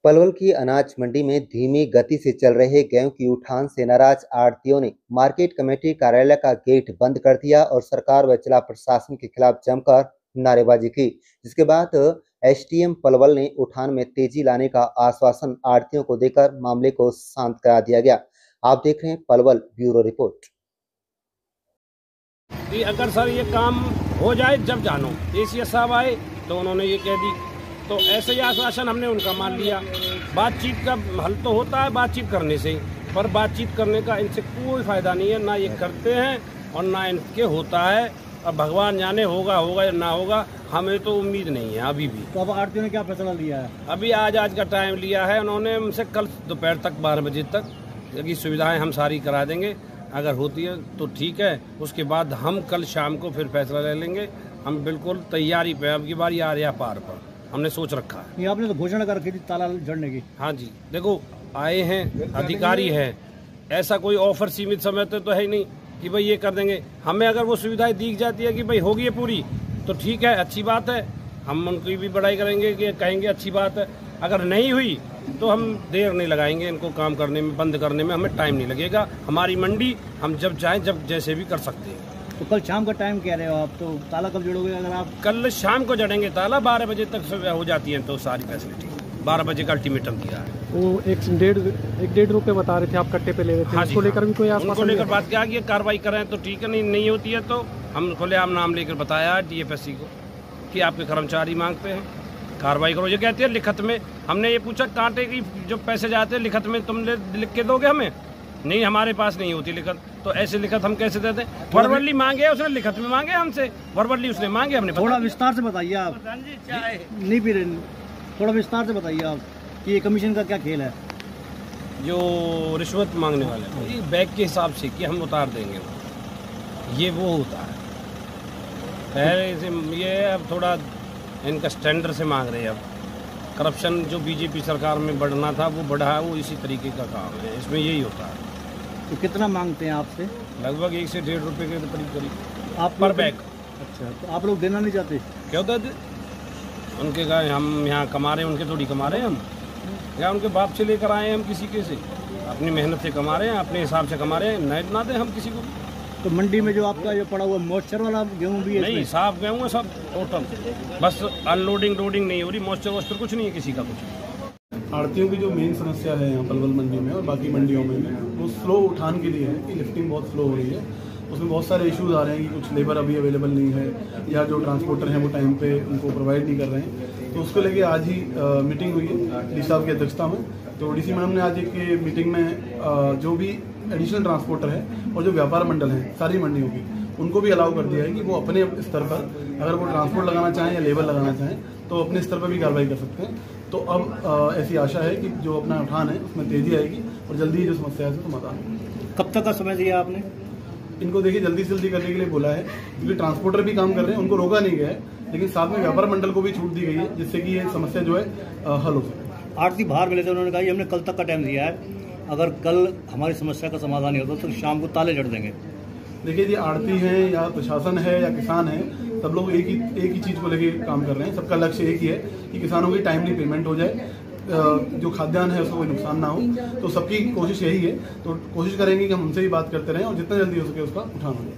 पलवल की अनाज मंडी में धीमी गति से चल रहे गेहूं की उठान से नाराज आढ़तियों ने मार्केट कमेटी कार्यालय का गेट बंद कर दिया और सरकार व जिला प्रशासन के खिलाफ जमकर नारेबाजी की, जिसके बाद एसडीएम पलवल ने उठान में तेजी लाने का आश्वासन आढ़तियों को देकर मामले को शांत करा दिया गया। आप देख रहे हैं पलवल ब्यूरो रिपोर्ट। कि अगर सर ये काम हो जाए जब जानो एसीएस साहब आए तो उन्होंने ये कह दी, तो ऐसे ही आश्वासन हमने उनका मान लिया। बातचीत का हल तो होता है बातचीत करने से, पर बातचीत करने का इनसे कोई फायदा नहीं है, ना ये करते हैं और ना इनके होता है। अब भगवान जाने होगा या ना होगा, हमें तो उम्मीद नहीं है अभी भी। तो अब आढ़तियों ने क्या फैसला लिया है? अभी आज का टाइम लिया है उन्होंने हमसे, कल दोपहर तक 12 बजे तक की सुविधाएं हम सारी करा देंगे, अगर होती है तो ठीक है। उसके बाद हम कल शाम को फिर फैसला ले लेंगे। हम बिल्कुल तैयारी पे, अब की बारी आ रहा पार पर हमने सोच रखा है। ये आपने तो घोषणा कर रखी थी ताला जड़ने की। हाँ जी, देखो आए हैं अधिकारी है, ऐसा कोई ऑफर सीमित समय तो है ही नहीं कि भाई ये कर देंगे। हमें अगर वो सुविधाएं दी जाती है कि भाई होगी ये पूरी तो ठीक है, अच्छी बात है, हम उनकी भी बड़ाई करेंगे कि कहेंगे अच्छी बात है। अगर नहीं हुई तो हम देर नहीं लगाएंगे, इनको काम करने में, बंद करने में हमें टाइम नहीं लगेगा। हमारी मंडी हम जब चाहें जब जैसे भी कर सकते हैं। तो कल शाम का टाइम कह रहे हो आप, तो ताला कब जड़ोगे? अगर आप कल शाम को जड़ेंगे ताला, 12 बजे तक हो जाती है तो सारी फैसिलिटी। 12 बजे का अल्टीमेटम दिया है। वो एक डेढ़ रुपये बता रहे थे आप कट्टे पे ले रहे थे। हाँ उसको लेकर भी कोई आश्वासन? उनको लेकर बात क्या कि कार्रवाई करें तो ठीक है, नहीं होती है तो हम खुलेआम नाम लेकर बताया डीएफएससी को कि आपके कर्मचारी मांगते हैं, कार्रवाई करो। ये कहते हैं लिखत में। हमने ये पूछा कांटे की जो पैसे जाते हैं लिखत में तुम लिख के दोगे हमें? नहीं, हमारे पास नहीं होती लिखत, तो ऐसे लिखत हम कैसे देते? वर्बली मांगे उसने, लिखत में मांगे हमसे, वर्बली उसने मांगे हमने। थोड़ा विस्तार से बताइए आप। नहीं पी रहे, थोड़ा विस्तार से बताइए आप कि ये कमीशन का क्या खेल है? जो रिश्वत मांगने वाले हैं बैग के हिसाब से कि हम उतार देंगे, ये वो होता है। पहले से ये अब थोड़ा इनका स्टैंडर्ड से मांग रहे हैं। अब करप्शन जो बीजेपी सरकार में बढ़ना था वो बढ़ा है, वो इसी तरीके का काम है, इसमें यही होता है। तो कितना मांगते हैं आपसे? लगभग 1 से 1.5 रुपये के करीब आप पर बैग। अच्छा, तो आप लोग देना नहीं चाहते? क्या होता है उनके का, हम यहाँ कमा रहे हैं, उनके थोड़ी कमा रहे हैं हम, या उनके बाप से लेकर आए हैं हम किसी के से, अपनी मेहनत से कमा रहे हैं, अपने हिसाब से कमा रहे हैं, ना दें हम किसी को। तो मंडी में जो आपका जो पड़ा हुआ मॉइस्चर वाला गेहूँ भी है? नहीं, साफ गेहूँ है सब टोटल, बस अनलोडिंग लोडिंग नहीं हो रही, मॉइस्चर वॉइस्चर कुछ नहीं है किसी का कुछ। आढ़तियों की जो मेन समस्या है यहाँ पलवल मंडी में और बाकी मंडियों में वो स्लो उठान के लिए है कि लिफ्टिंग बहुत स्लो हो रही है। उसमें बहुत सारे इश्यूज आ रहे हैं कि कुछ लेबर अभी अवेलेबल नहीं है या जो ट्रांसपोर्टर हैं वो टाइम पे उनको प्रोवाइड नहीं कर रहे हैं। तो उसको लेके आज ही मीटिंग हुई है डी साहब की अध्यक्षता में। तो डीसी मैडम ने आज एक मीटिंग में जो भी एडिशनल ट्रांसपोर्टर है और जो व्यापार मंडल हैं सारी मंडियों की, उनको भी अलाउ कर दिया है कि वो अपने स्तर पर अगर वो ट्रांसपोर्ट लगाना चाहें या लेबर लगाना चाहें तो अपने स्तर पर भी कार्रवाई कर सकते हैं। तो अब ऐसी आशा है कि जो अपना उठान है उसमें तेजी आएगी और जल्दी ही जो समस्या है उसका समाधान होगा। कब तक का समय दिया आपने इनको? देखिए जल्दी से जल्दी करने के लिए बोला है, क्योंकि ट्रांसपोर्टर भी काम कर रहे हैं, उनको रोका नहीं गया है, लेकिन साथ में व्यापार मंडल को भी छूट दी गई है जिससे कि ये समस्या जो है हल हो सके। आढ़ती बाहर मिले थे, उन्होंने कहा हमने कल तक का टाइम दिया है, अगर कल हमारी समस्या का समाधान नहीं होता तो शाम को ताले जड़ देंगे। देखिए जी, आढ़ती है या प्रशासन है या किसान है, सब लोग एक ही चीज़ को लेके काम कर रहे हैं। सबका लक्ष्य एक ही है कि किसानों की टाइमली पेमेंट हो जाए, जो खाद्यान्न है उसको कोई नुकसान ना हो। तो सबकी कोशिश यही है, तो कोशिश करेंगे कि हम उनसे ही बात करते रहें और जितना जल्दी हो सके उसका उठान हो जाए।